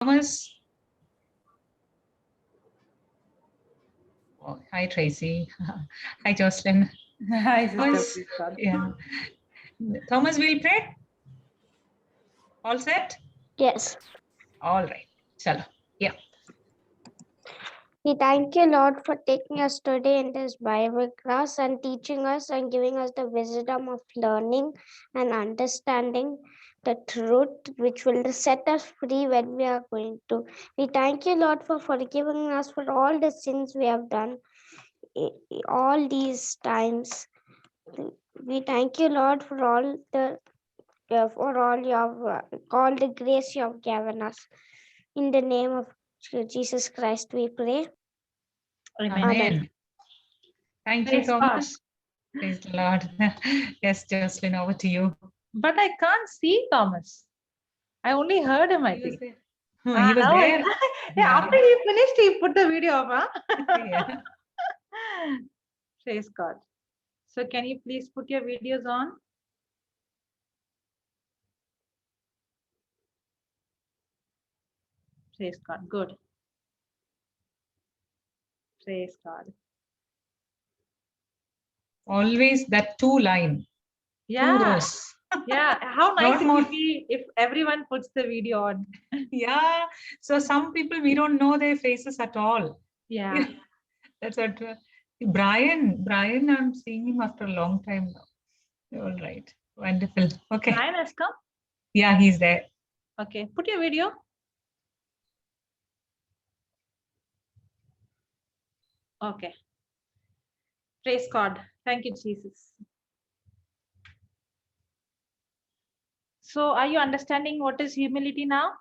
Thomas. Oh, hi, Tracy. Hi, Jocelyn. Hi, Sister. Thomas, Praise God. yeah. Thomas, we'll pray. All set? Yes. All right. Chalo. Yeah. We thank you, Lord, for taking us today in this Bible class and teaching us and giving us the wisdom of learning and understanding the truth, which will set us free when we are going to. We thank you, Lord, for forgiving us for all the sins we have done all these times. We thank you, Lord, for all the all the grace you have given us. In the name of Jesus Christ, we pray. Amen. Thank you, Praise God. Thomas. Praise the Lord. Yes, Jocelyn, over to you. But I can't see Thomas. I only heard him, I think. He was now there. Yeah, after he finished, he put the video up. Huh? Yeah. Praise God. So can you please put your videos on? Praise God. Good. Praise God. Always that two line. Two Yeah. rows. Yeah. How nice Not it more. would be if everyone puts the video on. Yeah. So some people, we don't know their faces at all. Yeah. That's what. Brian, I'm seeing him after a long time now. All right. Wonderful. Okay. Brian has come. Yeah, he's there. Okay. Put your video. Okay. Praise God. Thank you, Jesus. So are you understanding what is humility now?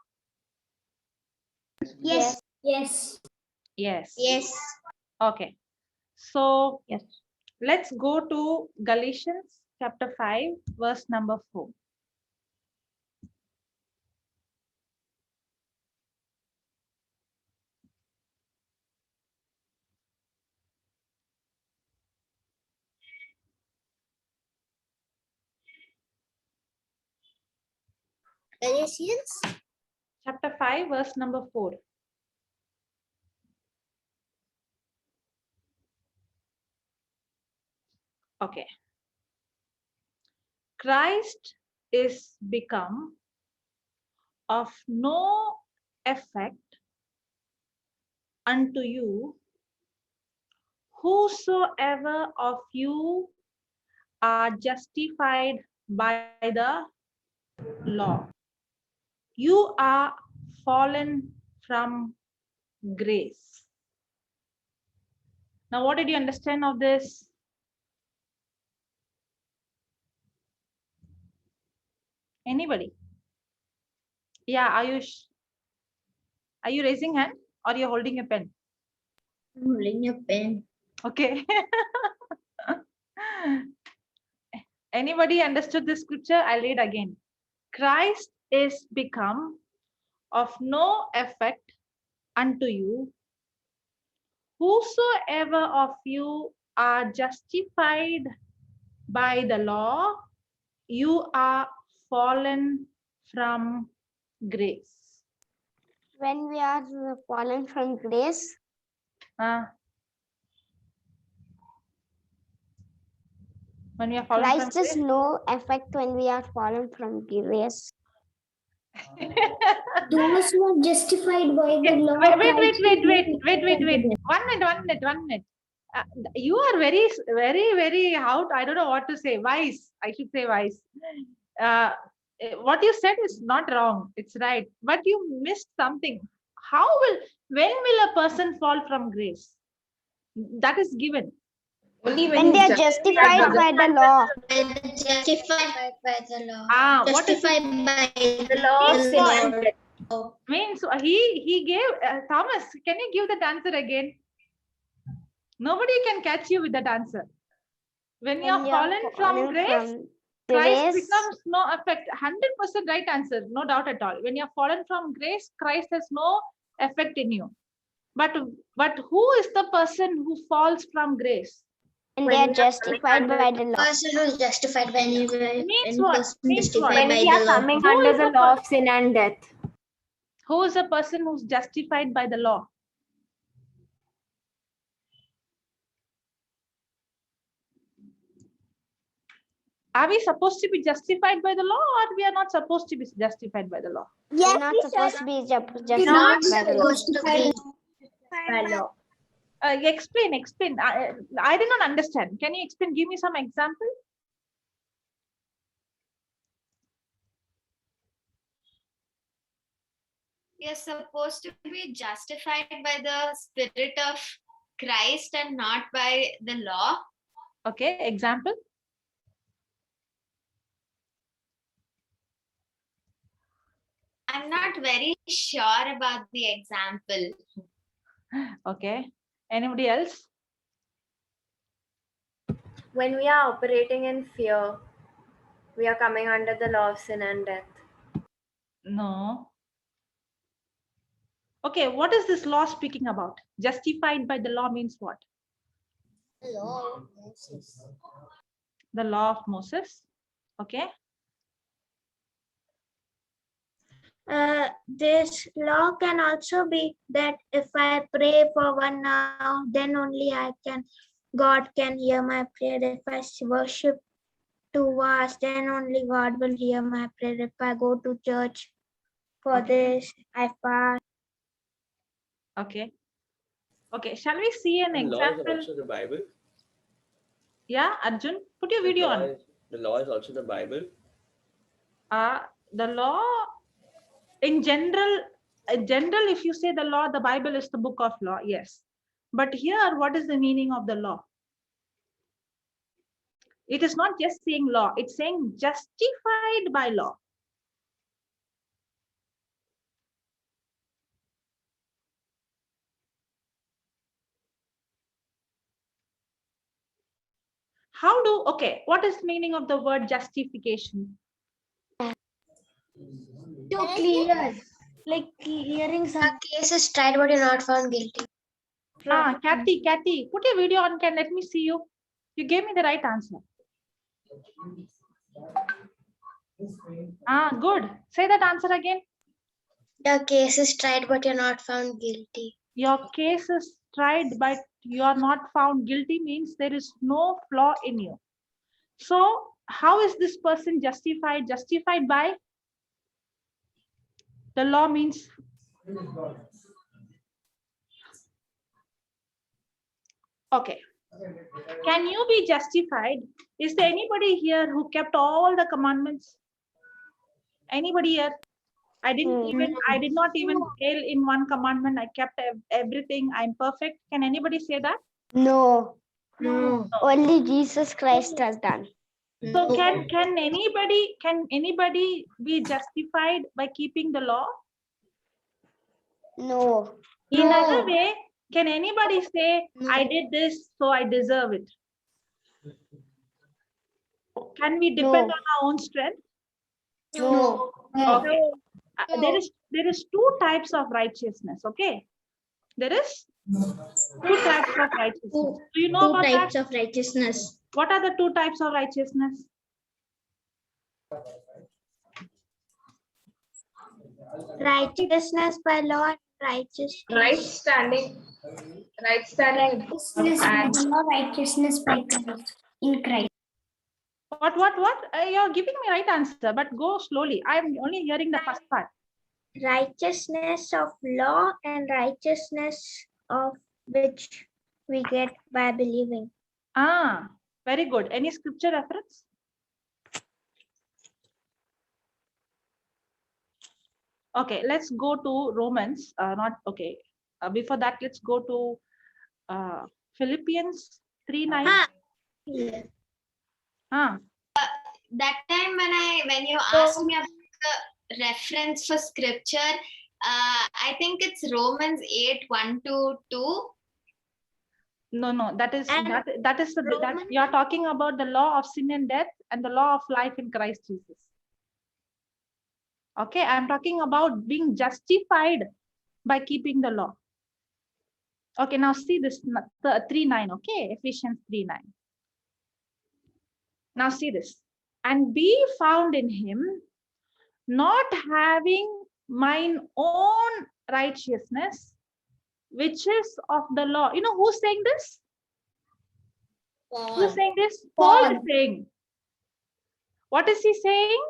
Yes. Yes. Yes. Yes. Okay. So Yes. let's go to Galatians chapter 5, verse number 4. Galatians. Chapter 5, verse number 4. Okay. Christ is become of no effect unto you, whosoever of you are justified by the law. You are fallen from grace. Now, what did you understand of this? Anybody? Yeah, Ayush. Are you raising hand or you're holding a pen? I'm holding a pen. Okay. Anybody understood this scripture? I'll read again. Christ is become of no effect unto you, whosoever of you are justified by the law, you are fallen from grace. When we are fallen from grace, When we are fallen from Christ is grace. no effect when we are fallen from grace. Those who are justified by the law. Wait. Christ. One minute. You are very, how, I don't know what to say. Wise. I should say wise. What you said is not wrong. It's right. But you missed something. When will a person fall from grace? That is given. Only When they are justified by the law. Justified by the law. What is Justified by the law. Means he gave Thomas, can you give that answer again? Nobody can catch you with that answer. When you are fallen from grace, Christ becomes no effect. 100% right answer, no doubt at all. When you are fallen from grace, Christ has no effect in you. But who is the person who falls from grace? When they are justified by the law. Person who is justified by Means what? Means what? When we are coming under the law of sin and death. Who is a person who's justified by the law? Are we supposed to be justified by the law, or we are not supposed to be justified by the law? We're not supposed to be justified Not by the law. supposed to be by law. Explain. I did not understand. Can you explain? Give me some example. We are supposed to be justified by the Spirit of Christ and not by the law. Okay, example. I'm not very sure about the example. Okay. Anybody else? When we are operating in fear, we are coming under the law of sin and death. No. Okay, what is this law speaking about? Justified by the law means what? Law of Moses. The law of Moses. Okay. This law can also be that if I pray for 1 hour, then only God can hear my prayer. If I worship 2 hours, then only God will hear my prayer. If I go to church for this, I fast. Okay. Okay. Shall we see an The law is example? also the Bible. Yeah, Arjun, put your video on. The law is also the Bible. The law in general, if you say the law, the Bible is the book of law, yes. But here, what is the meaning of the law? It is not just saying law, it's saying justified by law. What is meaning of the word justification? To clear, like clearing some. The case is tried, but you're not found guilty. Kathy, put your video on, let me see you. You gave me the right answer. Good. Say that answer again. The case is tried, but you're not found guilty. Your case is tried, but you are not found guilty means there is no flaw in you. So how is this person justified? Justified by the law means okay. Can you be justified? Is there anybody here who kept all the commandments? Anybody here? I did not even fail in one commandment. I kept everything. I'm perfect. Can anybody say that? No. Only Jesus Christ has done. So can anybody be justified by keeping the law? No. In other way, can anybody say, I did this, so I deserve it? Can we depend on our own strength? No. Okay. There is two types of righteousness. Okay. There is two types of righteousness. Do you know about that? 2 types of righteousness. What are the 2 types of righteousness? Righteousness by law and righteousness. Right standing. Righteousness by Christ. In Christ. What? You're giving me right answer, but go slowly. I'm only hearing the first part. Righteousness of law and righteousness of which we get by believing. Very good. Any scripture reference? Okay, let's go to Romans. Before that, let's go to Philippians 3:9. That time when you asked me about the reference for scripture, I think it's Romans 8:1-2. No, that is you are talking about the law of sin and death and the law of life in Christ Jesus. Okay, I'm talking about being justified by keeping the law. Okay, now see this 3:9. Okay, Ephesians 3:9. Now see this. And be found in him, not having mine own righteousness, which is of the law. You know who's saying this? Who's saying this? Paul is saying. What is he saying?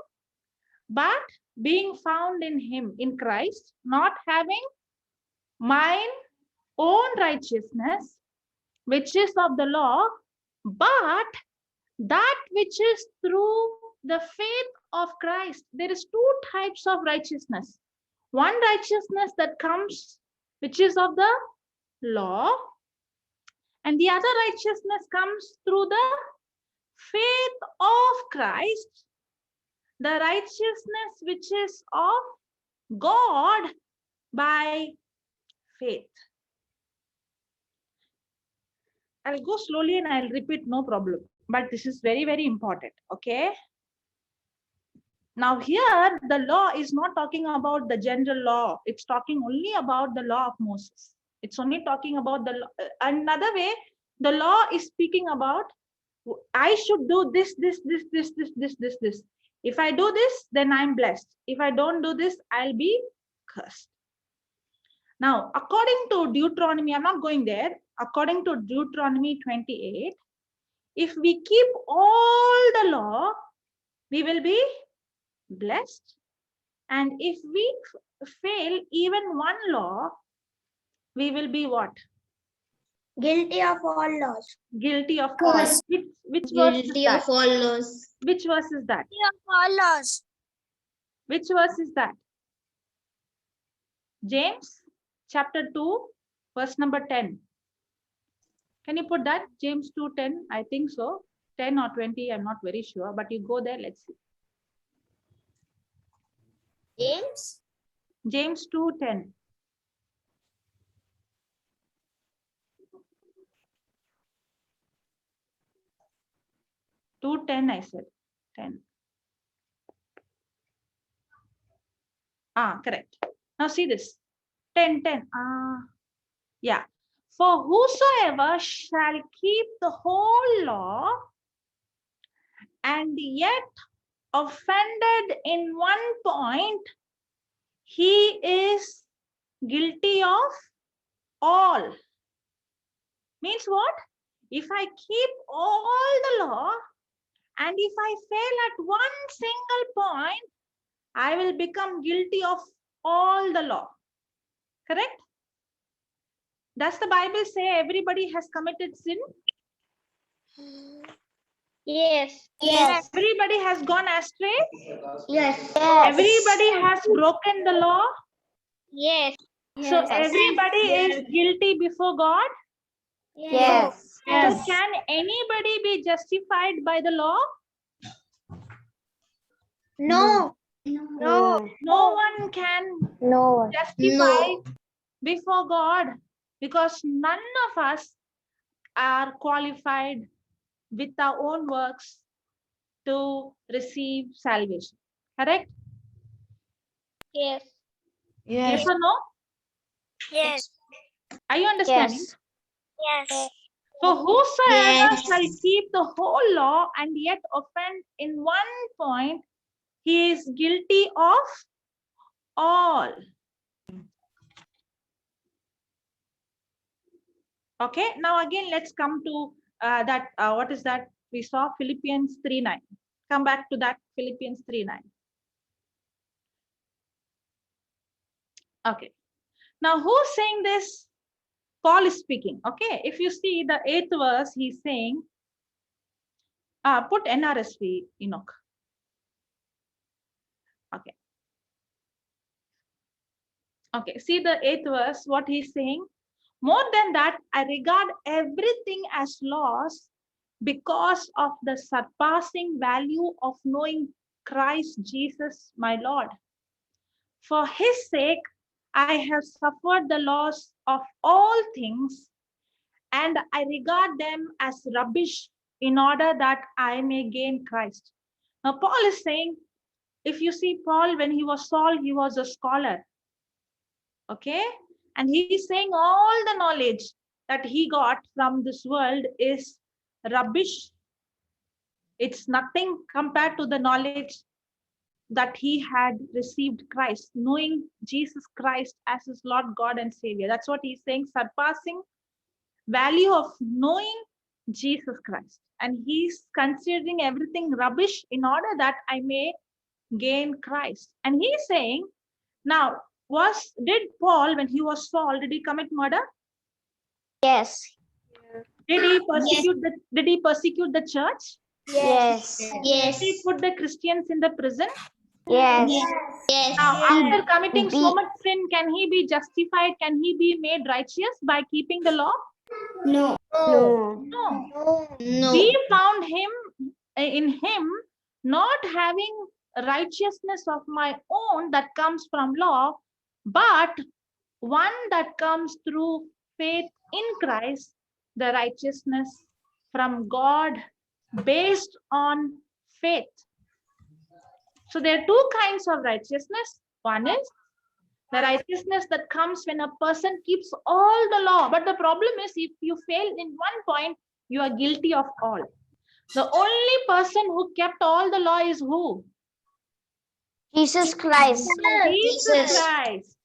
But being found in him, in Christ, not having mine own righteousness, which is of the law, but that which is through the faith of Christ. There is two types of righteousness. One righteousness that comes, which is of the law, and the other righteousness comes through the faith of Christ, the righteousness which is of God by faith. I'll go slowly and I'll repeat, no problem. But this is very, very important. Okay. Now here, the law is not talking about the general law. It's talking only about the law of Moses. It's only talking about the law. Another way, the law is speaking about, I should do this. If I do this, then I'm blessed. If I don't do this, I'll be cursed. Now, according to Deuteronomy, I'm not going there. According to Deuteronomy 28, if we keep all the law, we will be blessed. And if we fail even one law, we will be what? Guilty of all laws. Guilty of all. Which verse is Guilty that? of all laws. Which verse is that? All laws. Which verse is that? James chapter 2, verse number 10. Can you put that? James 2:10, I think so. 10 or 20, I'm not very sure, but you go there, let's see. James? James 2:10. I said. 10. Correct. Now see this. 10. Yeah. For whosoever shall keep the whole law and yet offended in one point, he is guilty of all. Means what? If I keep all the law and if I fail at one single point, I will become guilty of all the law. Correct? Does the Bible say everybody has committed sin? Yes. Everybody has gone astray? Yes. Everybody has broken the law? Yes. So everybody is guilty before God? Yes. So can anybody be justified by the law? No. No. No one can No. justify before God, because none of us are qualified with our own works to receive salvation. Correct? Yes. Yes or no? Yes. Are you understanding? Yes. For whosoever Yes. shall keep the whole law and yet offend in one point, he is guilty of all. Okay, now again, let's come to that. What is that? We saw Philippians 3:9. Come back to that, Philippians 3:9. Okay. Now, who's saying this? Paul is speaking. Okay. If you see the 8th verse, he's saying, put NRSV, Enoch. Okay. Okay. See the 8th verse, what he's saying. More than that, I regard everything as loss because of the surpassing value of knowing Christ Jesus, my Lord. For his sake, I have suffered the loss of all things, and I regard them as rubbish in order that I may gain Christ. Now, Paul is saying, if you see Paul, when he was Saul, he was a scholar. Okay? And he is saying all the knowledge that he got from this world is rubbish. It's nothing compared to the knowledge that he had received Christ, knowing Jesus Christ as his Lord, God, and Savior. That's what he's saying, surpassing value of knowing Jesus Christ. And he's considering everything rubbish in order that I may gain Christ. And he's saying, now, did Paul, when he was Saul, did he commit murder? Yes. Did he persecute the church? Yes. Yes. Did he put the Christians in the prison? Yes. Yes. Now, after committing so Be- much sin, can he be justified? Can he be made righteous by keeping the law? No. No. No. No. We found him in him not having righteousness of my own that comes from law, but one that comes through faith in Christ, the righteousness from God based on faith. So there are two kinds of righteousness. One is the righteousness that comes when a person keeps all the law. But the problem is, if you fail in one point, you are guilty of all. The only person who kept all the law is who? Jesus Christ. Jesus Christ.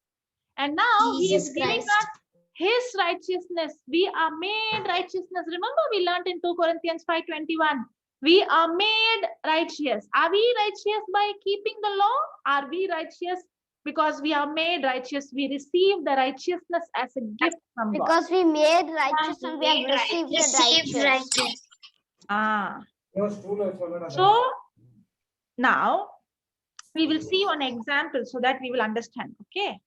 And now he is Jesus giving Christ. us his righteousness. We are made righteousness. Remember, we learned in 2 Corinthians 5:21. We are made righteous. Are we righteous by keeping the law? Are we righteous because we are made righteous? We receive the righteousness as a gift from God. Because we made righteous and we have Made received the Received righteous. righteous. Ah. So now we will see one example so that we will understand. Okay.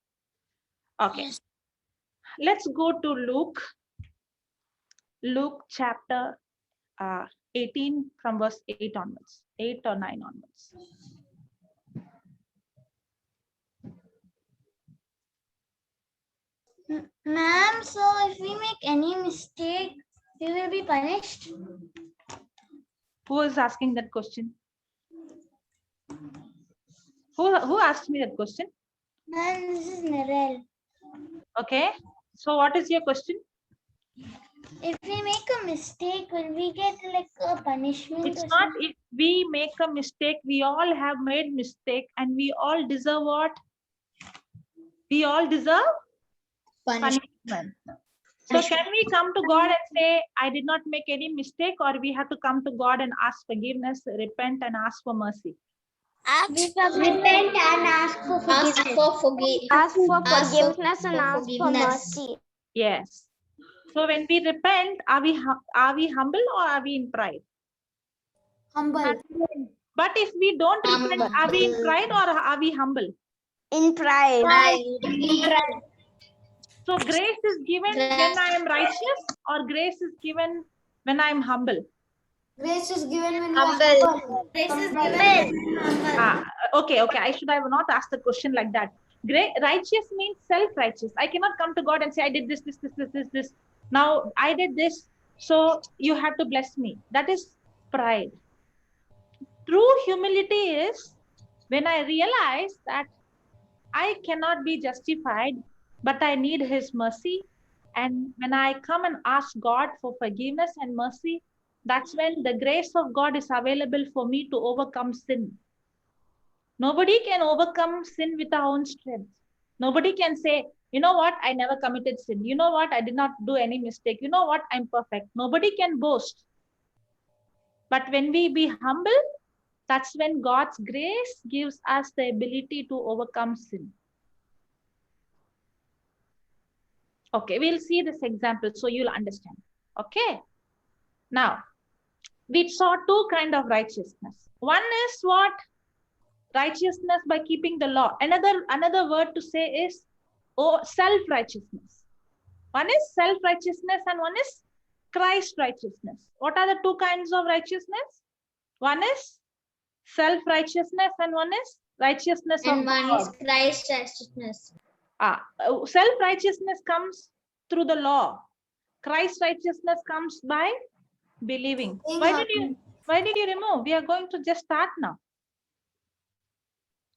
Okay. Let's go to Luke chapter 18 from verse 8 onwards, 8 or 9 onwards. Ma'am, so if we make any mistake, we will be punished. Who is asking that question? Who asked me that question? Ma'am, this is Narelle. Okay. So what is your question? If we make a mistake, will we get like a punishment? It's or not something? if we make a mistake. We all have made mistake and we all deserve what? We all deserve punishment. So can we come to God and say, I did not make any mistake, or we have to come to God and ask forgiveness, repent and ask for mercy? Repent and ask for Ask forgiveness. for forgiveness. Ask for Ask for forgiveness and ask for forgiveness. mercy. Yes. So when we repent, are we humble or are we in pride? Humble. But if we don't repent, Humble. are we in pride or are we humble? In pride. Pride. So grace is given when I am righteous, or grace is given when I am humble? Grace is given when Humble. Grace is given. Okay. I should have not asked the question like that. Righteous means self-righteous. I cannot come to God and say, I did this. Now I did this, so you have to bless me. That is pride. True humility is when I realize that I cannot be justified, but I need his mercy. And when I come and ask God for forgiveness and mercy, that's when the grace of God is available for me to overcome sin. Nobody can overcome sin with our own strength. Nobody can say, you know what, I never committed sin. You know what, I did not do any mistake. You know what, I'm perfect. Nobody can boast. But when we be humble, that's when God's grace gives us the ability to overcome sin. Okay, we'll see this example so you'll understand. Okay. Now, we saw two kinds of righteousness. One is what? Righteousness by keeping the law. Another word to say is self-righteousness. One is self-righteousness and one is Christ righteousness. What are the two kinds of righteousness? One is self-righteousness and one is righteousness And of one God. is Christ righteousness. Self-righteousness comes through the law. Christ righteousness comes by believing. Why did you remove? We are going to just start now.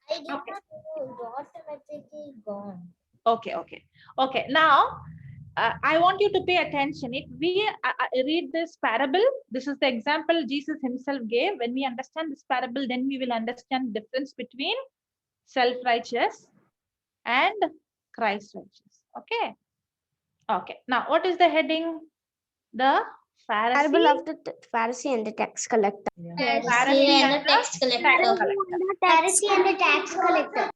I did not know. The automatic is gone. Okay. Now, I want you to pay attention. If we read this parable, this is the example Jesus himself gave. When we understand this parable, then we will understand the difference between self-righteous and Christ-righteous. Okay. Okay. Now, what is the heading? The Parable Pharisee. of the Pharisee and the tax collector. Pharisee and the tax tax collector. collector. Pharisee and the tax collector.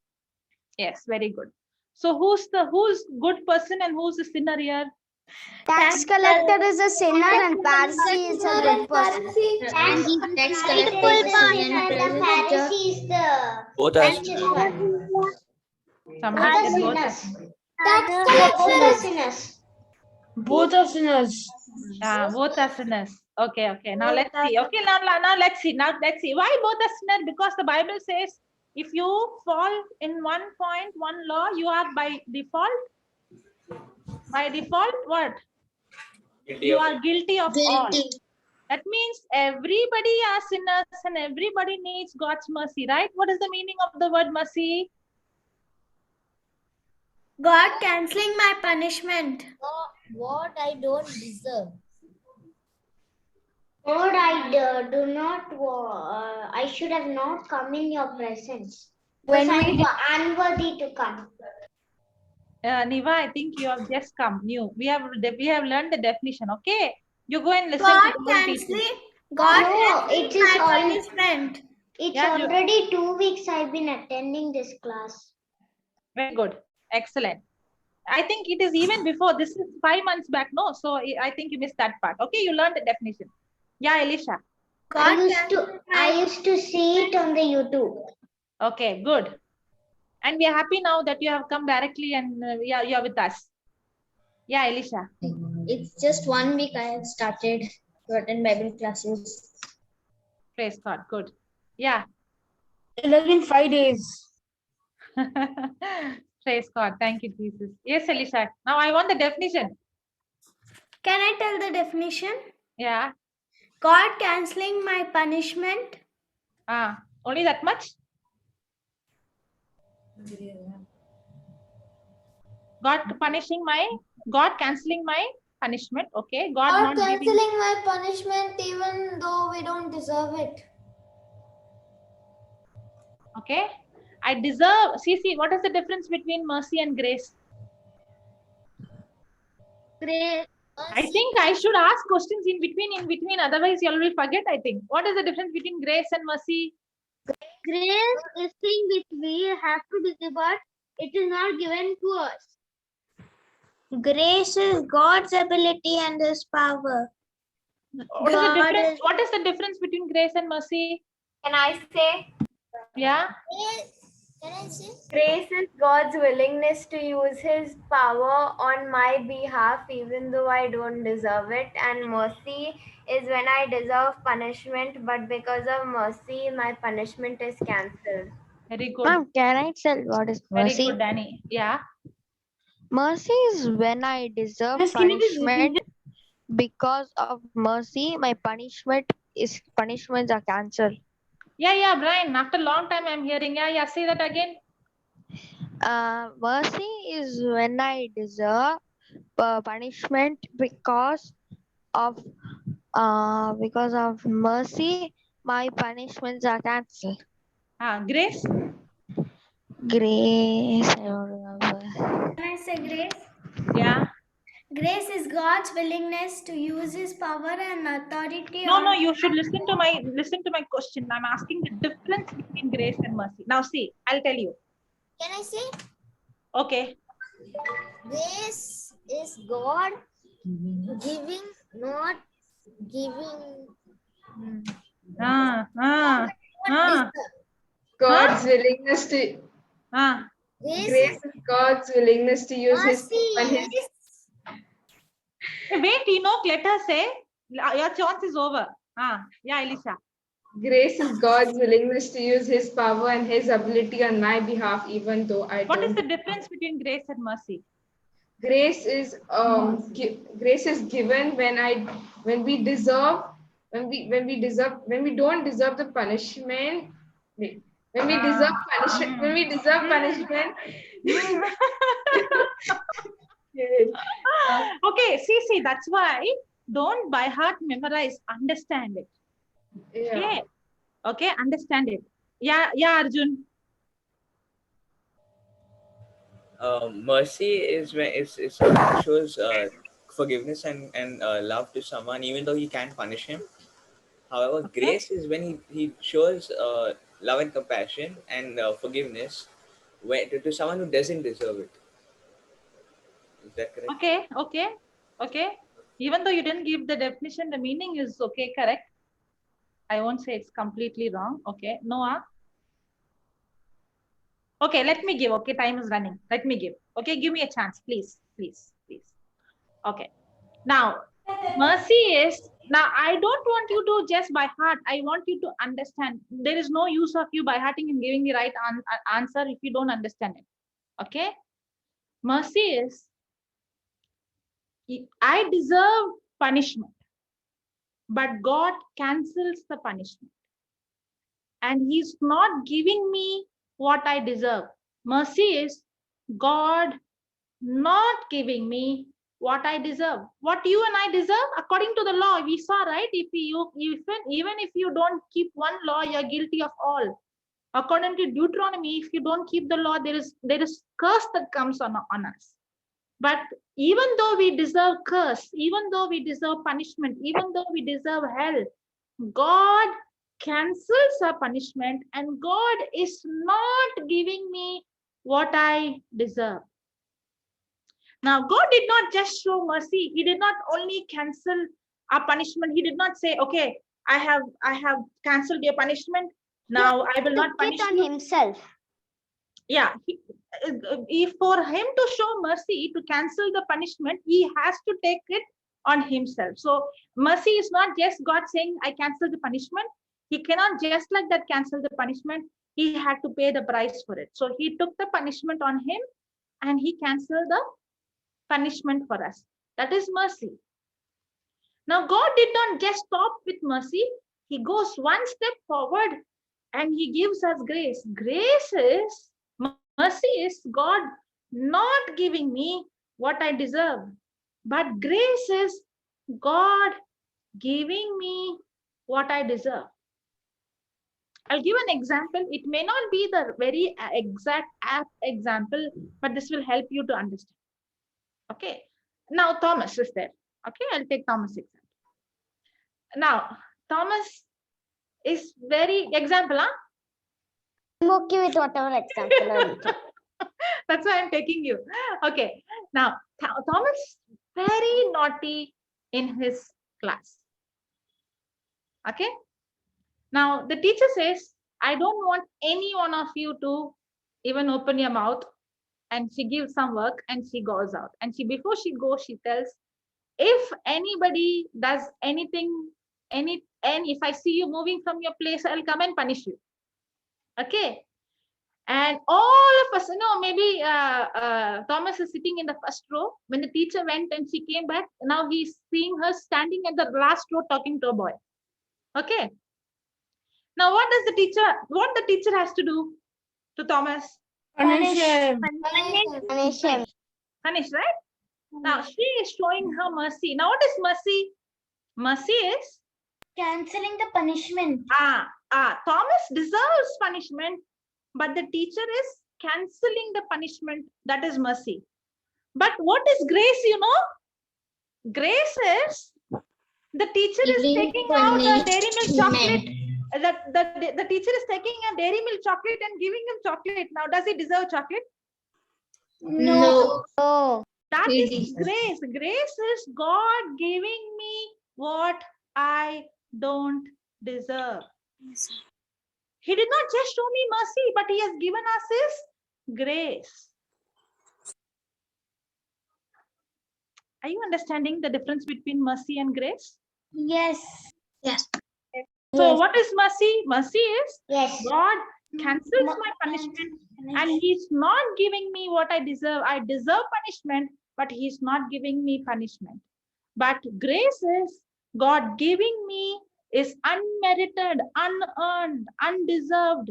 Yes, very good. So who's good person and who's the sinner here? Tax collector is a sinner and Pharisee is a good person. And tax collector is the sinner and the Pharisee is the Both are righteous one. Somebody said both. Tax collector are sinners. Both are sinners. Both are sinners. Okay, okay. Now let's see. Okay, now let's see. Now let's see. Why both are sinners? Because the Bible says if you fall in one point, one law, you are by default what? You are guilty of all. That means everybody are sinners and everybody needs God's mercy, right? What is the meaning of the word mercy? God canceling my punishment. What I don't deserve. Lord, I do not. I should have not come in your presence. Because I am unworthy to come. Niva, I think you have just come new. We have learned the definition. Okay, you go and listen God to the whole teaching. canceling. God No, canceling it is my all. punishment. It's Yeah, already 2 weeks I've been attending this class. Very good, excellent. I think it is even before. This is 5 months back, no? So I think you missed that part. Okay, you learned the definition. Yeah, Elisha. I used to see it on the YouTube. Okay, good. And we are happy now that you have come directly and you are with us. Yeah, Elisha. It's just 1 week I have started to attend Bible classes. Praise God. Good. Yeah. 5 days. Praise God. Thank you, Jesus. Yes, Elisha. Now I want the definition. Can I tell the definition? Yeah. God canceling my punishment. Only that much? God cancelling my punishment. Okay. God not giving. My punishment even though we don't deserve it. Okay. I deserve. See, what is the difference between mercy and grace? Grace. I think I should ask questions in between. Otherwise, you will forget, I think. What is the difference between grace and mercy? Grace is thing which we have to do, but it is not given to us. Grace is God's ability and His power. What is the difference between grace and mercy? Can I say? Yeah. Can I say? Grace is God's willingness to use his power on my behalf even though I don't deserve it. And mercy is when I deserve punishment, but because of mercy, my punishment is cancelled. Very good. Ma'am, can I tell what is Very mercy? good, Danny. Yeah. Mercy is when I deserve punishment. Because of mercy, my punishments are cancelled. Yeah, Brian. After a long time, I'm hearing. Yeah. Say that again. Mercy is when I deserve punishment because of mercy, my punishments are cancelled. Grace. Grace, I don't remember. Can I say grace? Yeah. Grace is God's willingness to use His power and authority. No. You should listen to my question. I'm asking the difference between grace and mercy. Now, see, I'll tell you. Can I say? Okay. Grace is God giving, not giving. God's willingness to. Grace is God's willingness to use His. Wait, let her say. Your chance is over. Yeah, Elisha. Grace is God's willingness to use His power and His ability on my behalf, even though I don't. What is the difference between grace and mercy? Grace is given when we don't deserve the punishment. When we deserve punishment. Okay, see, that's why don't by heart memorize, understand it. Yeah. Okay, understand it. Yeah, Arjun. Mercy is when it's shows forgiveness and love to someone, even though he can't punish him. However, grace is when he shows love and compassion and forgiveness to someone who doesn't deserve it. Is that correct? Okay. Even though you didn't give the definition, the meaning is okay, correct. I won't say it's completely wrong. Okay, Noah. Okay, let me give. Okay, time is running. Let me give. Okay, give me a chance, please. Okay. Now, mercy is, now I don't want you to just by heart. I want you to understand. There is no use of you by hearting and giving the right answer if you don't understand it. Okay. Mercy is, I deserve punishment, but God cancels the punishment. And he's not giving me what I deserve. Mercy is God not giving me what I deserve. What you and I deserve according to the law, we saw, right? Even if you don't keep one law, you're guilty of all. According to Deuteronomy, if you don't keep the law, there is curse that comes on us. But even though we deserve curse, even though we deserve punishment, even though we deserve hell, God cancels our punishment and God is not giving me what I deserve. Now, God did not just show mercy. He did not only cancel our punishment. He did not say, okay, I have canceled your punishment. Now I will not punish on you. himself. Yeah. If for him to show mercy, to cancel the punishment, he has to take it on himself. So mercy is not just God saying, I cancel the punishment. He cannot just like that cancel the punishment. He had to pay the price for it. So he took the punishment on him and he canceled the punishment for us. That is mercy. Now, God did not just stop with mercy. He goes one step forward and he gives us grace. Mercy is God not giving me what I deserve. But grace is God giving me what I deserve. I'll give an example. It may not be the very exact example, but this will help you to understand. Okay. Now Thomas is there. Okay, I'll take Thomas example. Now Thomas is very example, huh? I'm okay with whatever example. That's why I'm taking you. Okay. Now Thomas very naughty in his class. Okay. Now the teacher says, I don't want any one of you to even open your mouth. And she gives some work and she goes out. And before she goes, she tells, if anybody does anything, and if I see you moving from your place, I'll come and punish you. Okay. And all of us, maybe Thomas is sitting in the first row. When the teacher went and she came back, now he's seeing her standing at the last row talking to a boy. Okay. Now what the teacher has to do to Thomas? Punish him. Punish him. Punish, right? Now she is showing her mercy. Now what is mercy? Mercy is canceling the punishment. Thomas deserves punishment, but the teacher is canceling the punishment. That is mercy. But what is grace, Grace is the teacher is taking out a Dairy Milk chocolate. The teacher is taking a Dairy Milk chocolate and giving him chocolate. Now, does he deserve chocolate? No. That is grace. Grace is God giving me what I don't deserve. He did not just show me mercy, but he has given us his grace. Are you understanding the difference between mercy and grace? Yes. So what is mercy? Mercy is God cancels my punishment and he's not giving me what I deserve. I deserve punishment, but he's not giving me punishment. But grace is God giving me is unmerited, unearned, undeserved.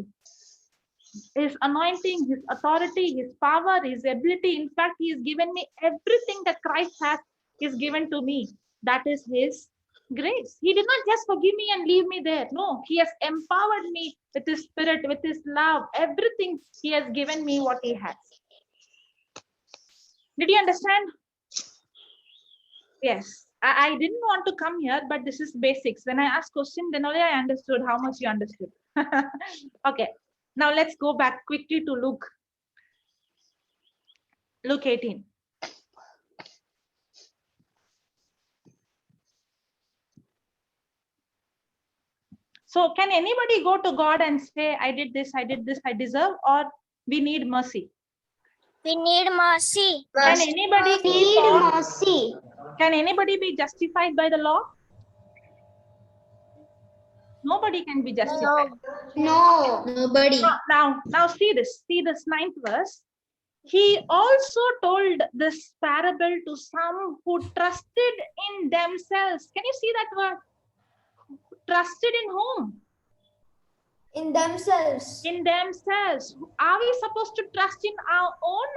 his anointing, his authority, his power, his ability. In fact, he has given me everything that Christ has is given to me. That is his grace. He did not just forgive me and leave me there. No, he has empowered me with his spirit, with his love, everything. He has given me what he has. Did you understand? Yes. I didn't want to come here, but this is basics. When I asked question, then only I understood how much you understood. Okay. Now let's go back quickly to Luke. Luke 18. So can anybody go to God and say, I did this, I deserve, or we need mercy? We need mercy. Can anybody Need mercy. Can anybody be justified by the law? Nobody can be justified. No. Nobody. Now see this 9th verse. He also told this parable to some who trusted in themselves. Can you see that word? Trusted in whom? In themselves. In themselves. Are we supposed to trust in our own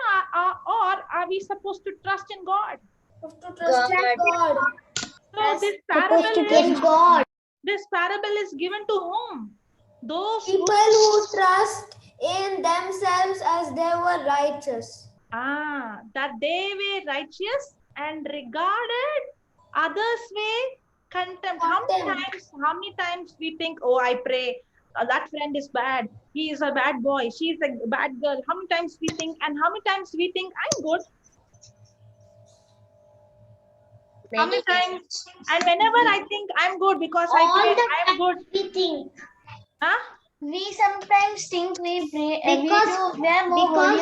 or are we supposed to trust in God? To trust in God. So this parable is given to whom? Those People who trust in themselves as they were righteous. That they were righteous and regarded others' way contempt. How many times we think, oh, I pray, that friend is bad, he is a bad boy, she is a bad girl. How many times we think, and how many times we think I'm good? How many times? And whenever I think I'm good because I pray, I'm good. We think. We sometimes think we pray Because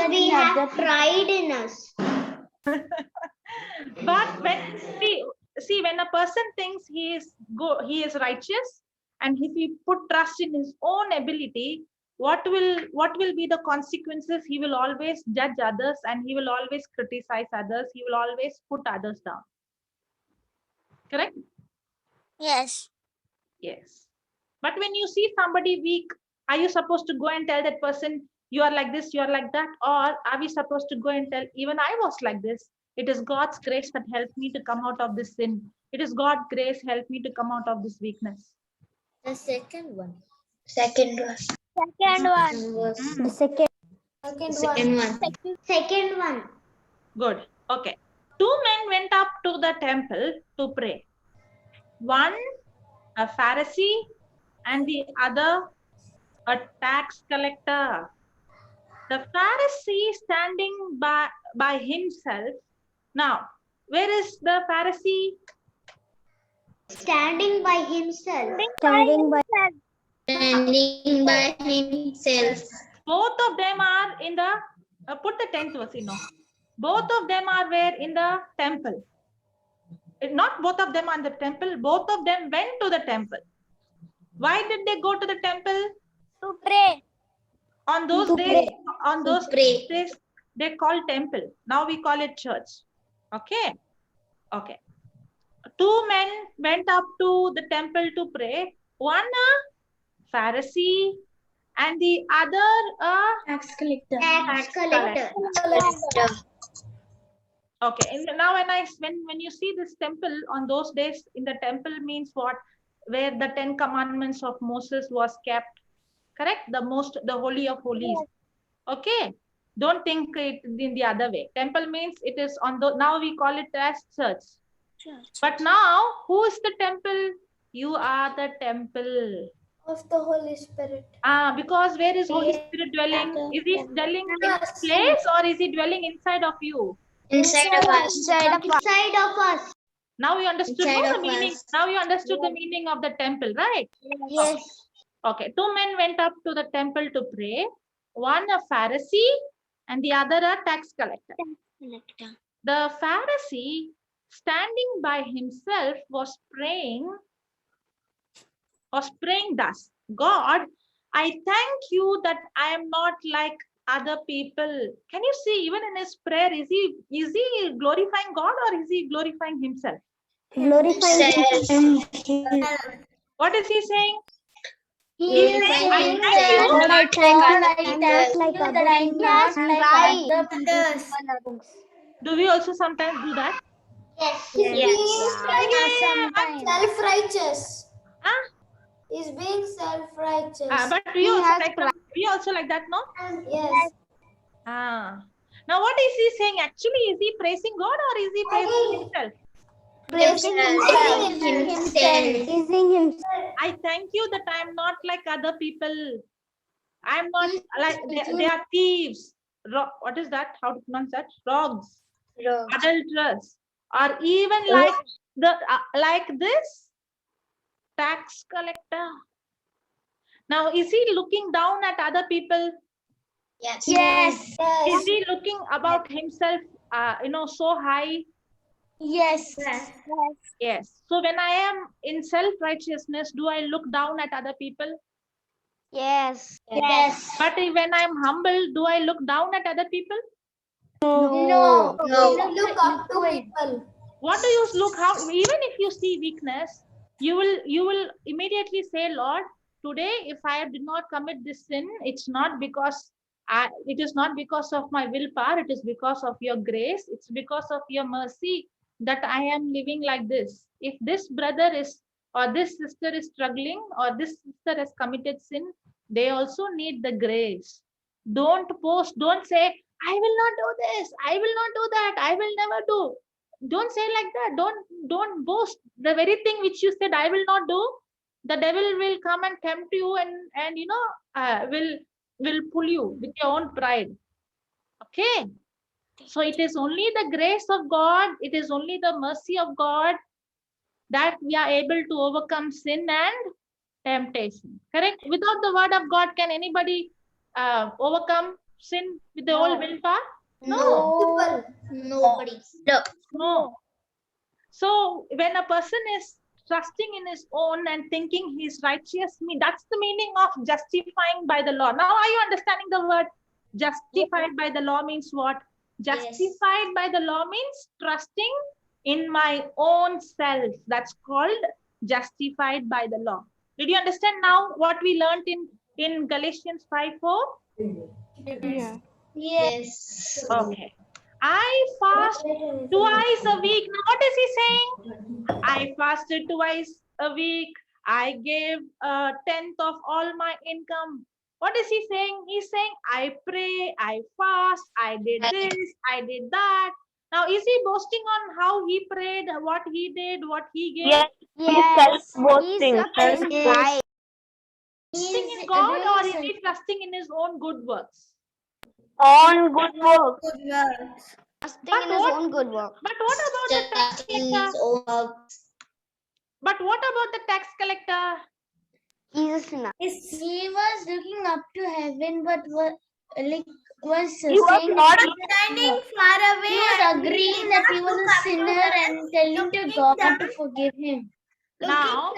we have pride in us. But when see when a person thinks he is good, he is righteous, and if he put trust in his own ability, what will be the consequences? He will always judge others and he will always criticize others. He will always put others down. Correct? Yes. Yes. But when you see somebody weak, are you supposed to go and tell that person, you are like this, you are like that? Or are we supposed to go and tell, even I was like this. It is God's grace that helped me to come out of this sin. It is God's grace helped me to come out of this weakness. The second one. Second one. The Second one. Good. Okay. 2 men went up to the temple to pray. One, a Pharisee, and the other, a tax collector. The Pharisee standing by himself. Now, where is the Pharisee? Standing by himself. Standing by himself. Both of them are in the, put the 10th verse, Both of them are where? In the temple. Not both of them are in the temple. Both of them went to the temple. Why did they go to the temple? To pray. On those days, days, they call temple. Now we call it church. Okay. Okay. 2 men went up to the temple to pray. One a Pharisee and the other a Tax collector. Tax collector. Okay. And now when you see this temple on those days, in the temple means what? Where the 10 commandments of Moses was kept. Correct? The holy of holies. Okay. Don't think it in the other way. Temple means it is on the, now we call it as church. But now, who is the temple? You are the temple of the Holy Spirit. Because where is Holy Spirit dwelling? Is he dwelling in this place or is he dwelling inside of you? Inside of us. Inside of us. Now you understood the meaning. Now you understood the meaning of the temple, right? Yes. Okay. 2 men went up to the temple to pray. One a Pharisee and the other a tax collector. The Pharisee, standing by himself, was praying thus: God, I thank you that I am not like other people. Can you see, even in his prayer, is he glorifying God or is he glorifying himself? Glorifying himself. What is he saying? He is saying that God, I thank you that like I other am not people. like other people. Do we also sometimes do that? Yes. Sometimes. Self-righteous. Huh? He's being self-righteous. But we also like that, no? Yes. Now what is he saying? Actually, is he praising God or is he praising himself? Praising himself. Praising himself. I thank you that I am not like other people. I am not like they are thieves. What is that? How to pronounce that? Rogues, adulterers, or even like this tax collector. Now, is he looking down at other people? Yes. Yes. Is he looking about himself, so high? Yes. Yes. So when I am in self-righteousness, do I look down at other people? Yes. Yes. But when I am humble, do I look down at other people? No. Look up to people. What do you look how? Even if you see weakness, you will immediately say, Lord, today if I did not commit this sin, it is not because of my willpower. It is because of your grace. It's because of your mercy that I am living like this. If this brother is or this sister is struggling or this sister has committed sin, they also need the grace. Don't boast. Don't say, I will not do this. I will not do that. I will never do. Don't say like that. Don't boast. The very thing which you said I will not do, the devil will come and tempt you and will pull you with your own pride. Okay. So it is only the grace of God, it is only the mercy of God that we are able to overcome sin and temptation. Correct? Without the word of God, can anybody overcome sin with the whole willpower? No. Nobody. No. So when a person is trusting in his own and thinking he's righteous, that's the meaning of justifying by the law. Now are you understanding the word justified by the law means what? Justified by the law means trusting in my own self. That's called justified by the law. Did you understand now what we learned in Galatians 5:4? Yes. Okay. I fast twice a week. Now what is he saying? I fasted twice a week. I gave 1/10 of all my income. What is he saying? He's saying, I pray, I fast, I did this, I did that. Now, is he boasting on how he prayed, what he did, what he gave? Yes. He's boasting. Trusting in God, or is he trusting in his own good works? On good work. Trusting in his own good work. But what about the tax collector? But what about the tax collector? He's a sinner. He was looking up to heaven, but was He was not a standing far away. He was agreeing that he was a sinner and telling to God to forgive him. Now,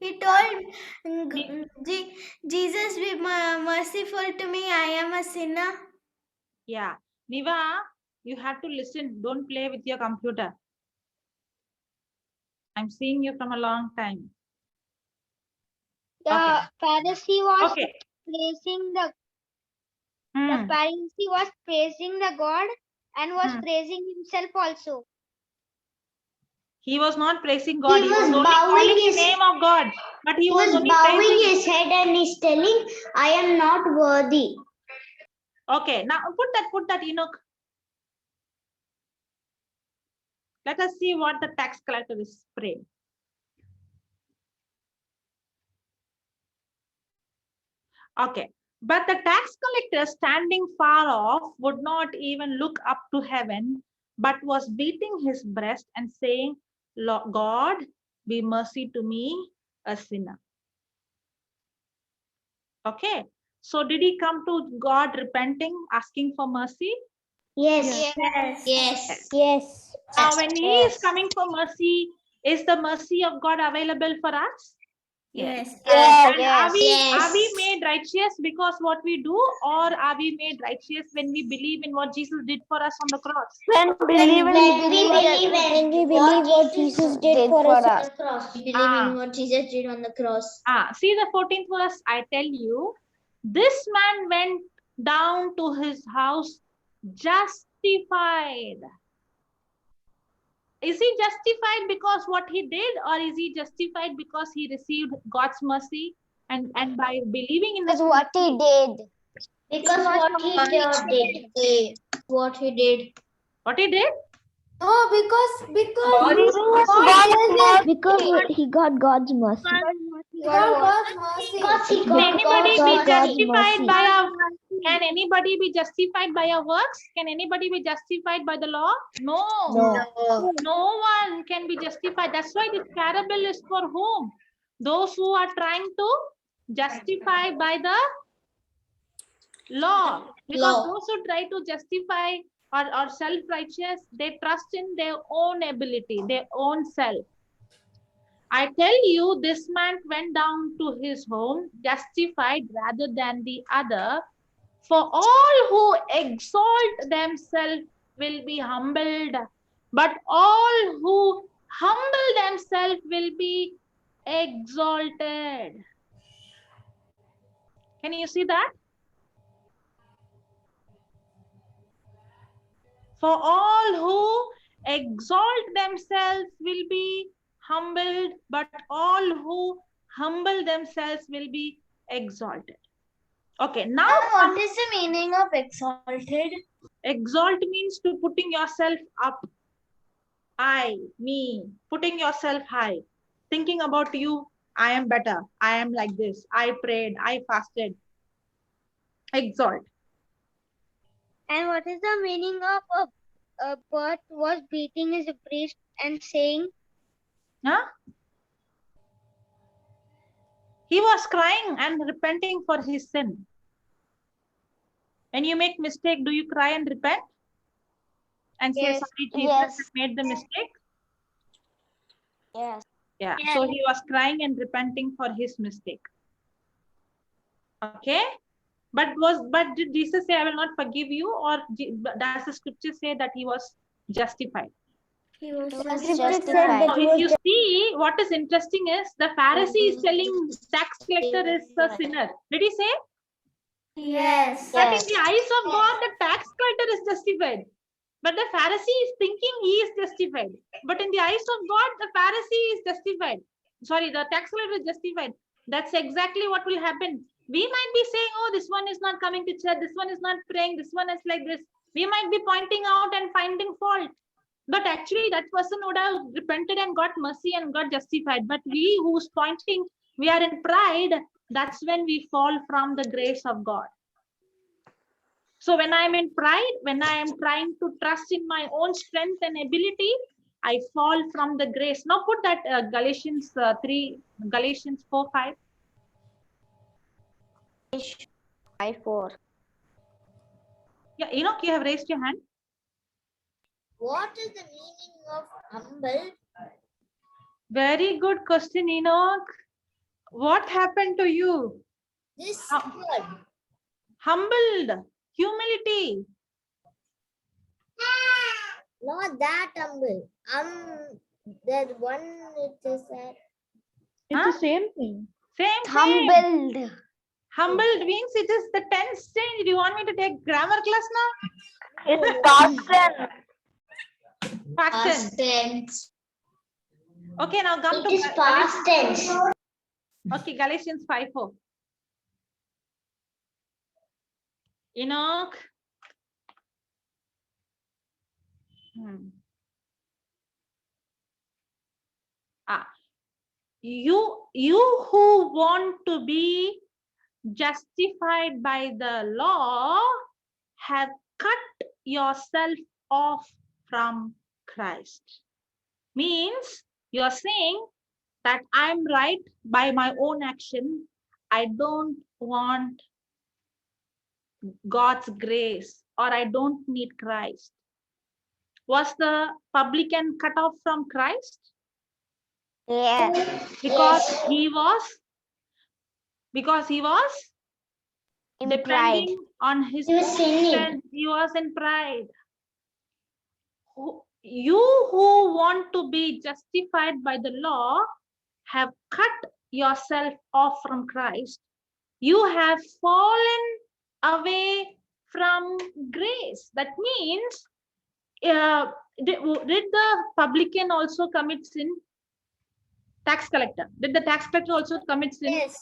he told Jesus, be merciful to me. I am a sinner. Yeah. Niva, you have to listen. Don't play with your computer. I'm seeing you from a long time. The Pharisee was Okay. praising the Pharisee was praising the God and was praising himself also. He was not praising God. He was only bowing calling the his- name of God. But he was only bowing praising. his head and he's telling, I am not worthy. Okay, now put that Enoch. Let us see what the tax collector is praying. Okay, but the tax collector standing far off would not even look up to heaven, but was beating his breast and saying, God, be mercy to me, a sinner. Okay, so did he come to God repenting, asking for mercy? Yes. Yes. Now, when he is coming for mercy, is the mercy of God available for us? Yes. And are Yes. we made righteous because what we do, or are we made righteous when we believe in what Jesus did for us on the cross? When we believe what Jesus did for us. Believe in what Jesus did on the cross. See the 14th verse. I tell you, this man went down to his house justified. Is he justified because what he did, or is he justified because he received God's mercy and by believing in Because what he did. Because what he did. What he did. What he did? No, because he got God's mercy. God's mercy. Can anybody be justified by our? Can anybody be justified by our works? Can anybody be justified by the law? No. No one can be justified. That's why this parable is for whom? Those who are trying to justify by the law. Because those who try to justify or self-righteous, they trust in their own ability, their own self. I tell you, this man went down to his home justified rather than the other. For all who exalt themselves will be humbled, but all who humble themselves will be exalted. Can you see that? For all who exalt themselves will be humbled, but all who humble themselves will be exalted. Okay, now what is the meaning of exalted? Exalt means to putting yourself up. I, me, putting yourself high. Thinking about you, I am better. I am like this. I prayed. I fasted. Exalt. And what is the meaning of a bird was beating his priest and saying? Huh? He was crying and repenting for his sin. When you make mistake, do you cry and repent? And say, sorry, Jesus, I made the mistake? Yes. Yeah. So he was crying and repenting for his mistake. Okay. But did Jesus say, I will not forgive you? Or does the scripture say that he was justified? He was justified. If you see, what is interesting is the Pharisee is telling tax collector is a sinner. Did he say? Yes. But in the eyes of God, the tax collector is justified. But the Pharisee is thinking he is justified. But in the eyes of God, the Pharisee is justified. Sorry, the tax collector is justified. That's exactly what will happen. We might be saying, oh, this one is not coming to church. This one is not praying. This one is like this. We might be pointing out and finding fault. But actually, that person would have repented and got mercy and got justified. But we who's pointing, we are in pride. That's when we fall from the grace of God. So when I'm in pride, when I am trying to trust in my own strength and ability, I fall from the grace. Now put that Galatians 4:5. 5:4. Yeah, Enoch, you have raised your hand. What is the meaning of humble? Very good question, Enoch. What happened to you? This word. Humbled. Humility. Not that humble. That one it is that. It's the same thing. Same. Humbled. Humbled means it is the tense change. Do you want me to take grammar class now? It's past tense. Past tense. Okay, now come to It is past tense. Okay, Galatians 5:4. Enoch. You who want to be justified by the law have cut yourself off from Christ. Means you're saying that I'm right by my own action. I don't want God's grace, or I don't need Christ. Was the publican cut off from Christ? Yes. Because he was Because he was In depending pride. on his He was own sinning. strength. He was in pride. You who want to be justified by the law have cut yourself off from Christ. You have fallen away from grace. That means, did the publican also commit sin? Tax collector. Did the tax collector also commit sin? Yes.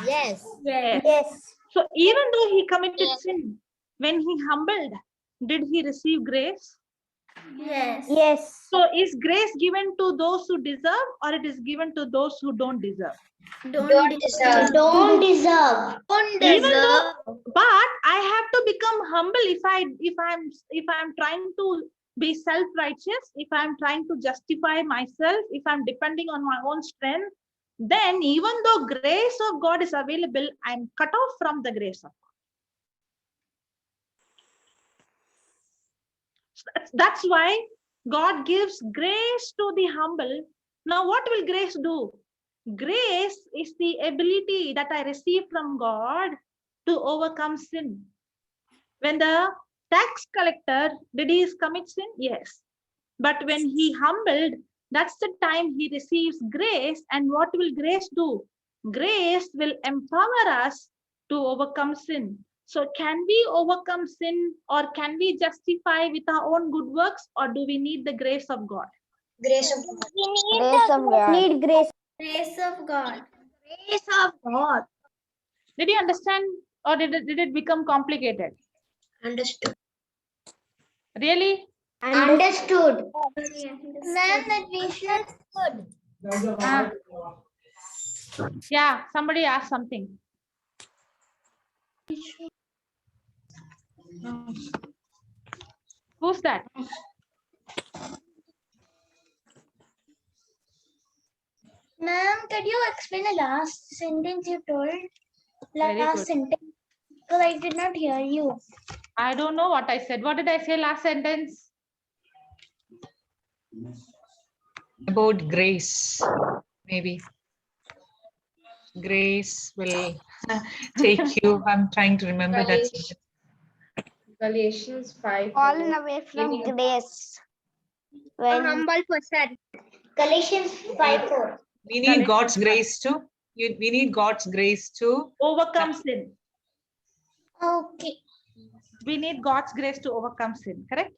Yes. Yes. Yes. So even though he committed sin, when he humbled, did he receive grace? Yes. Yes. So is grace given to those who deserve, or it is given to those who don't deserve? Don't deserve. Don't deserve. Don't Even deserve. though, but I have to become humble if I'm trying to be self-righteous, if I'm trying to justify myself, if I'm depending on my own strength, then even though grace of God is available, I'm cut off from the grace of God. That's why God gives grace to the humble. Now, what will grace do? Grace is the ability that I receive from God to overcome sin. When the tax collector, did he commit sin? Yes. But when he humbled, that's the time he receives grace. And what will grace do? Grace will empower us to overcome sin. So can we overcome sin, or can we justify with our own good works, or do we need the grace of God? Grace of God. Grace of God. Need grace. Grace of God. Grace of God. Did you understand, or did it become complicated? Understood. Really? Understood. Ma'am, that we should. Yeah, somebody asked something. Who's that? Ma'am, could you explain the last sentence you told? Very Last good. sentence. Because I did not hear you. I don't know what I said. What did I say last sentence? About grace, maybe. Grace will take you. I'm trying to remember that sentence. Galatians 5. Fallen away from grace. A When humble person. Galatians 5:4. We need God's grace to. We need God's grace to overcome sin. Okay. We need God's grace to overcome sin, correct?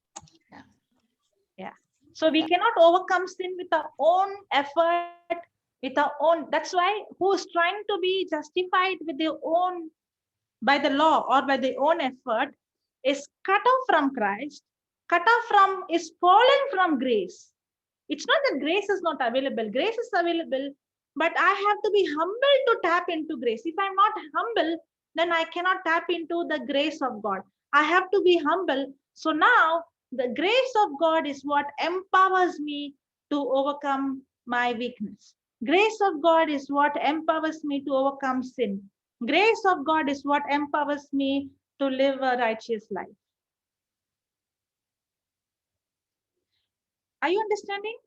Yeah. So we cannot overcome sin with our own effort, with our own. That's why who is trying to be justified with their own, by the law or by their own effort, is cut off from Christ, is fallen from grace. It's not that grace is not available. Grace is available, but I have to be humble to tap into grace. If I'm not humble, then I cannot tap into the grace of God. I have to be humble. So now the grace of God is what empowers me to overcome my weakness. Grace of God is what empowers me to overcome sin. Grace of God is what empowers me to live a righteous life. Are you understanding?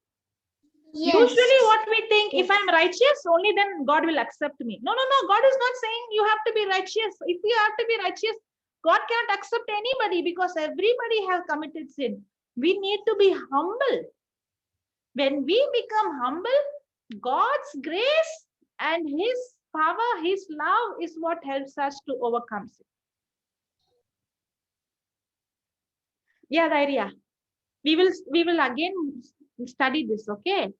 Yes. Usually what we think, if I'm righteous, only then God will accept me. No. God is not saying you have to be righteous. If you have to be righteous, God cannot accept anybody because everybody has committed sin. We need to be humble. When we become humble, God's grace and His power, His love is what helps us to overcome sin. Yeah, the idea. We will again study this, okay?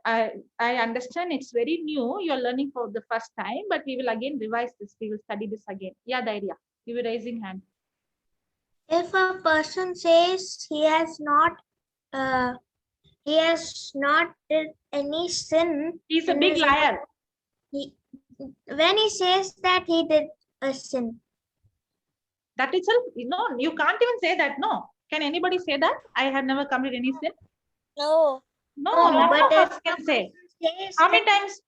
I understand it's very new. You're learning for the first time, but we will again revise this. We will study this again. Yeah, the idea. You were raising hand. If a person says he has not did any sin, He's a big liar. When he says that he did a sin, that itself, no, you can't even say that. No, can anybody say that I have never committed any sin? no, None but of us can say. How many times?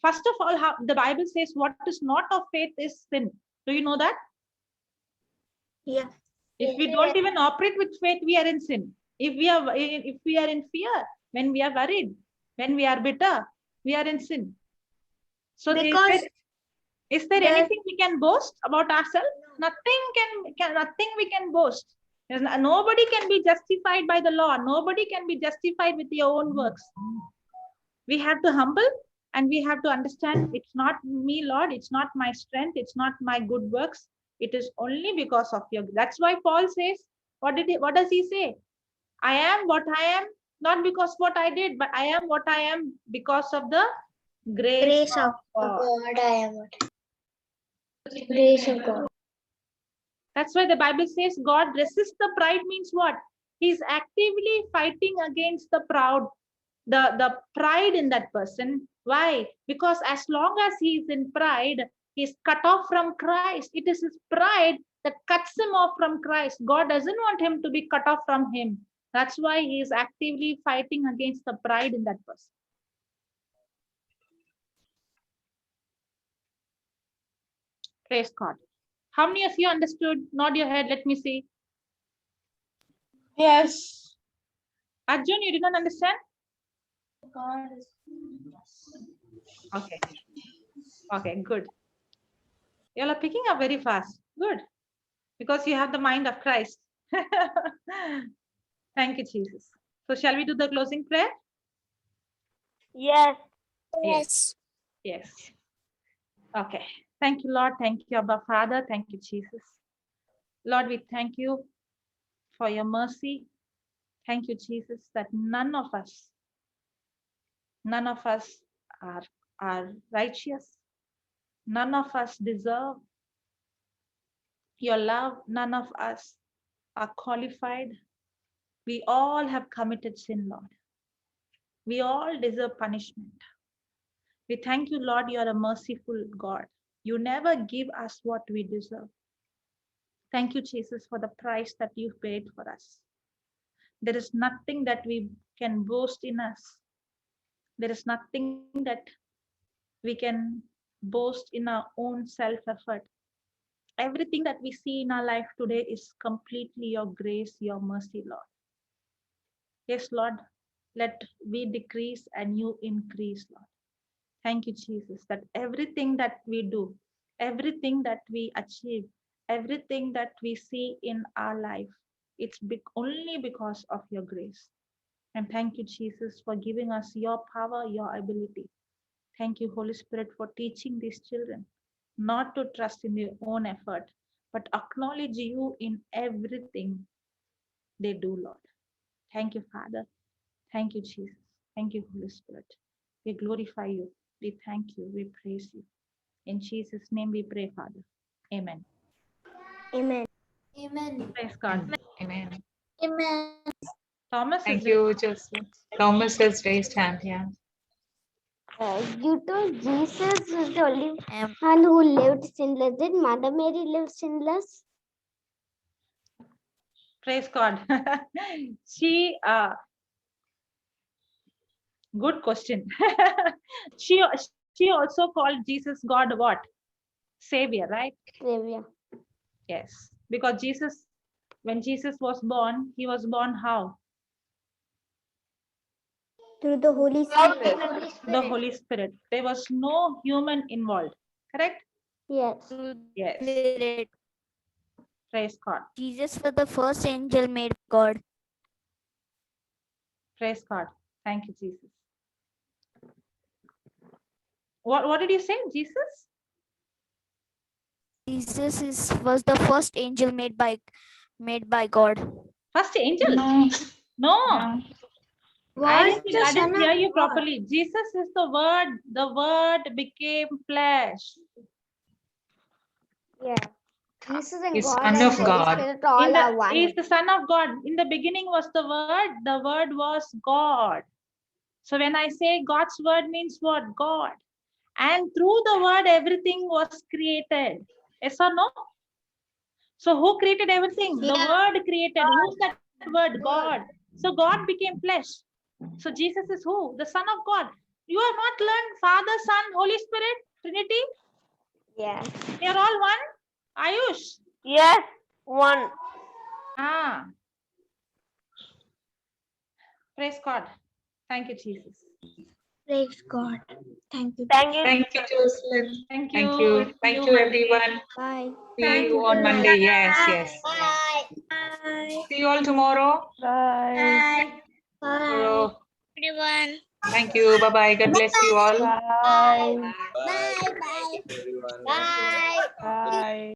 First of all, how the Bible says what is not of faith is sin. Do you know that? Yeah. If we don't even operate with faith, we are in sin. If we are in fear, when we are worried, when we are bitter, we are in sin. So because Is there Yes. anything we can boast about ourselves? Nothing nothing we can boast. Nobody can be justified by the law. Nobody can be justified with your own works. We have to humble and we have to understand it's not me, Lord. It's not my strength. It's not my good works. It is only because of your. That's why Paul says, what does he say? I am what I am, not because what I did, but I am what I am because of the grace of God. God, I am what? Grace of God. That's why the Bible says God resists the pride means what? He's actively fighting against the proud, the pride in that person. Why? Because as long as he's in pride, he's cut off from Christ. It is his pride that cuts him off from Christ. God doesn't want him to be cut off from him. That's why he is actively fighting against the pride in that person. Praise God. How many of you understood? Nod your head. Let me see. Yes. Arjun, you did not understand? Okay. Okay, good. You all are picking up very fast. Good. Because you have the mind of Christ. Thank you, Jesus. So shall we do the closing prayer? Yes. Yes. Yes. Okay. Thank you, Lord. Thank you, Abba Father. Thank you, Jesus. Lord, we thank you for your mercy. Thank you, Jesus, that none of us are righteous. None of us deserve your love. None of us are qualified. We all have committed sin, Lord. We all deserve punishment. We thank you, Lord, you are a merciful God. You never give us what we deserve. Thank you, Jesus, for the price that you paid for us. There is nothing that we can boast in us. There is nothing that we can boast in our own self-effort. Everything that we see in our life today is completely your grace, your mercy, Lord. Yes, Lord, let we decrease and you increase, Lord. Thank you, Jesus, that everything that we do, everything that we achieve, everything that we see in our life, it's only because of your grace. And thank you, Jesus, for giving us your power, your ability. Thank you, Holy Spirit, for teaching these children not to trust in their own effort, but acknowledge you in everything they do, Lord. Thank you, Father. Thank you, Jesus. Thank you, Holy Spirit. We glorify you. We thank you. We praise you. In Jesus' name we pray, Father. Amen. Amen. Amen. Praise God. Amen. Amen. Thomas, Thank is you, Joseph. Thomas has raised hand, yeah. You told Jesus is the only one who lived sinless. Did Mother Mary live sinless? Praise God. Good question. she also called Jesus God what? Savior, right? Savior. Yes. Because when Jesus was born, he was born how? Through the Holy Spirit. The Holy Spirit. There was no human involved. Correct? Yes. Yes. Spirit. Praise God. Jesus was the first angel made God. Praise God. Thank you, Jesus. What did you say, Jesus? Jesus was the first angel made by God. First angel? No. I didn't hear you properly. Jesus is the Word. The Word became flesh. Yeah. Jesus and He's God Son and of Holy God. Spirit all are one. He is the Son of God. In the beginning was the Word. The Word was God. So when I say God's Word means what? God. And through the Word, everything was created. Yes or no? So who created everything? The Word created. Who's that Word? God. So God became flesh. So Jesus is who? The Son of God. You have not learned Father, Son, Holy Spirit, Trinity? Yeah. They are all one? Ayush? Yes, one. Ah. Praise God. Thank you, Jesus. Praise God. Thank you. Thank you. Thank you, Jocelyn. Thank Thank you. you. Thank you, everyone. Bye. See you on Monday. Yes, yes. Bye. See you all tomorrow. Bye. Bye. Tomorrow. Everyone. Thank you. Bye bye. God bless you all. Bye. Bye. Bye. Everyone. Bye. Bye.